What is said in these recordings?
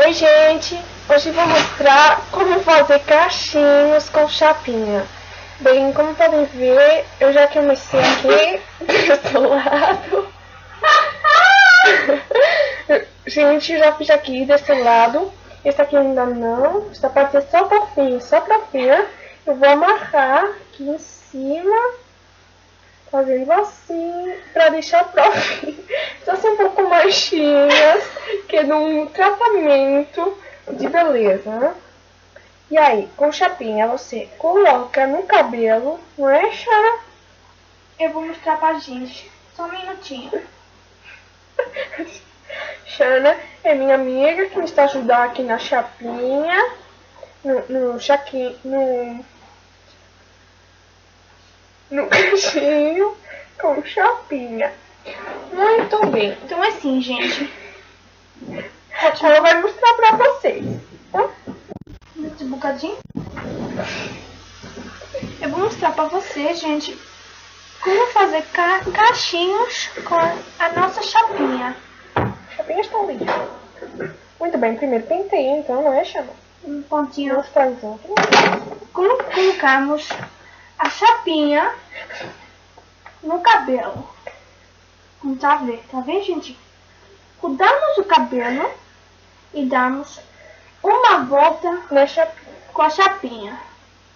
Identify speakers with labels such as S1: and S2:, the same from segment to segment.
S1: Oi gente, hoje vou mostrar como fazer cachinhos com chapinha. Bem, como podem ver, eu já comecei aqui do outro lado. Gente, já fiz aqui desse lado. Esse aqui ainda não, essa parte é só pra fim, só pra fim. Eu vou amarrar aqui em cima, fazendo assim, pra deixar pra fim. Só ser um pouco mais cheias, que é num tratamento de beleza, né? E aí, com chapinha, você coloca no cabelo, não é, Xana?
S2: Eu vou mostrar pra gente, só um minutinho.
S1: Xana é minha amiga que me está ajudando aqui na chapinha, no cachinho com chapinha. Muito bem.
S2: Então assim, gente.
S1: Ela vai mostrar pra vocês. Tá?
S2: Um bocadinho. Eu vou mostrar pra vocês, gente, como fazer cachinhos com a nossa chapinha.
S1: Chapinhas estão ali. Muito bem, primeiro penteio, então, não é, Xana?
S2: Um pontinho.
S1: Vamos para os outros.
S2: Colocamos a chapinha no cabelo. Como tá vendo, gente? Rodamos o cabelo e damos uma volta com a chapinha.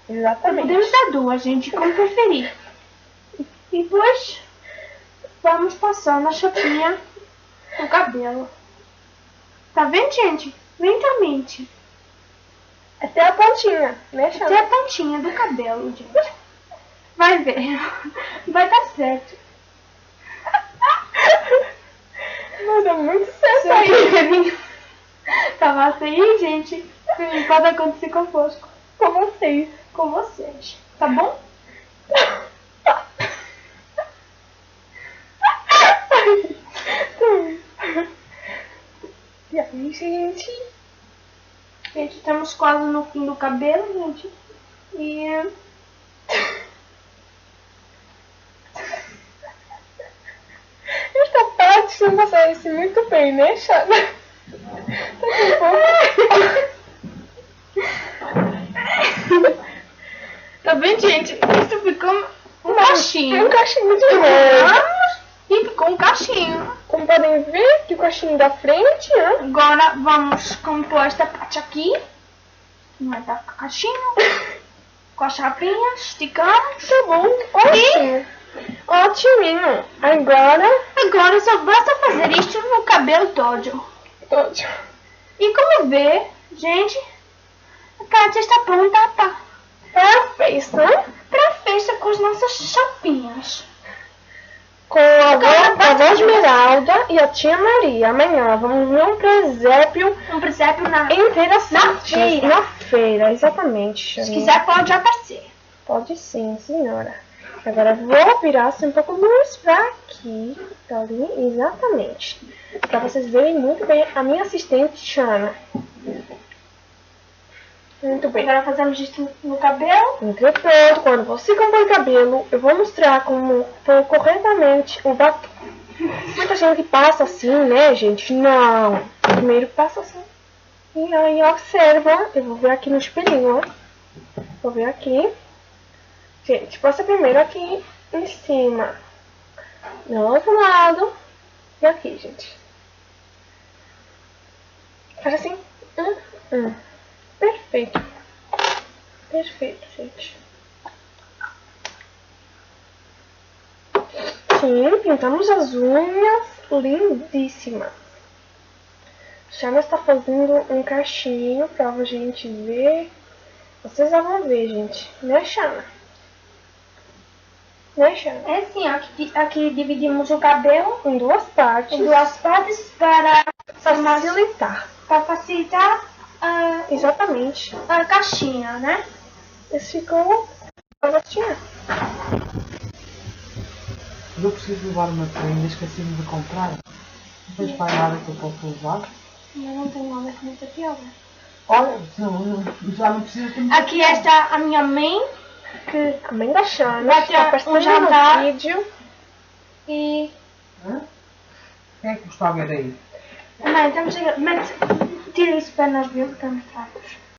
S1: Exatamente.
S2: Podemos dar duas, gente, como preferir. E depois vamos passando a chapinha no cabelo. Tá vendo, gente? Lentamente.
S1: Até a pontinha, né, Xana?
S2: Até a pontinha do cabelo, gente. Vai ver. Vai dar certo.
S1: Vai dar muito certo aí.
S2: Tava assim, gente. Pode acontecer convosco.
S1: Com vocês.
S2: Com vocês. Tá bom?
S1: E aí, gente?
S2: Gente, estamos quase no fim do cabelo, gente. E...
S1: esta parte não aparece muito bem, né, Xana?
S2: Tá vendo, gente? Isso ficou um cachinho.
S1: Um cachinho de novo.
S2: E ficou um cachinho.
S1: Como podem ver, que o cachinho da frente, né?
S2: Agora vamos compor esta parte aqui. Não vai dar cachinho. Com a chapinha, esticamos.
S1: Tá bom, ótimo. Ótimo. Agora
S2: só basta fazer isto no cabelo todo.
S1: ótimo.
S2: E como vê, gente, a Kátia está pronta
S1: Para a festa, né?
S2: para a festa com as nossas chapinhas.
S1: Com a avó Esmeralda e a tia Maria. Amanhã vamos ver um presépio na feira, exatamente.
S2: Se quiser pode aparecer.
S1: Pode sim, senhora. Agora vou virar assim um pouco mais pra aqui, pra ali, exatamente. Pra vocês verem muito bem a minha assistente, Xana. Muito bem.
S2: Agora fazemos isso no cabelo.
S1: Entretanto, quando você compõe o cabelo, eu vou mostrar como pôr corretamente o batom. Muita gente passa assim, né, gente? Não. Primeiro passa assim. E aí observa. Eu vou ver aqui no espelhinho, ó. Vou ver aqui. Gente, passa primeiro aqui em cima. Do outro lado. E aqui, gente. Faz assim. Perfeito. Perfeito, gente. Sim, pintamos as unhas lindíssimas. Xana está fazendo um cachinho pra gente ver. Vocês já vão ver, gente. Né, Xana? Né, Xana?
S2: É assim, aqui dividimos o cabelo
S1: Em duas partes.
S2: para
S1: facilitar. Exatamente.
S2: a caixinha, né?
S1: Esse ficou a gatinha.
S3: Eu preciso levar uma prenda, esqueci-me de comprar. Não tens para nada que eu possa levar?
S2: Eu não tenho nada com muita pior.
S3: Olha, já não preciso ter muita
S2: Aqui está a minha mãe,
S1: A mãe da Xana
S2: vai ter
S1: está
S2: um
S1: aparecendo
S2: jantar.
S1: no vídeo.
S2: E...
S3: Hã? Quem é que está a ver aí?
S2: Mãe, estamos a... Tira esse pé no avião que tá nos pratos.